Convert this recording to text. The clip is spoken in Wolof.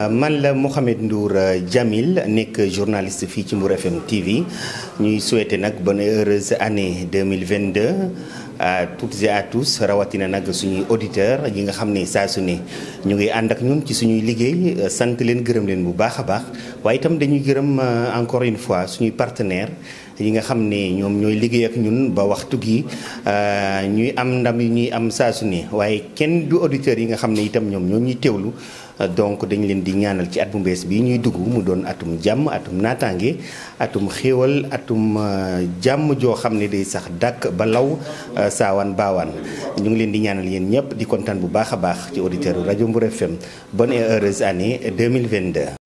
man la Mouhamed Ndour Djamil nekk journaliste fii ci Mbour FM TV ñuy souhaiter nag bonne heureuse année 2022 à toutes et à tous rawatina nag suñuy auditeurs yi nga xam ne saa su ne ñu ngi ànd ak ñun ci suñuy liggéey sant leen gërëm leen bu baax a baax waaye itam dañuy gërëm encore une fois suñuy partenaires yi nga xam ne ñoom ñooy liggéey ak ñun ba waxtu gi ñuy am ndam yi ñuy am saa su ne waaye kenn du auditeurs yi nga xam ne itam ñoom ñoo ñuy teewlu. Donc dañu leen di ñaanal ci at bu bees bi ñuy dugg mu doon atum jàmm atum naataange atum xéewal atum jàmm joo xam ne day sax dàkk ba law saawaan baawaan ñu ngi leen di ñaanal yéen ñëpp di kontaan bu baax a baax ci auditeur rajo Mbour FM bonne et heureuse année 2022.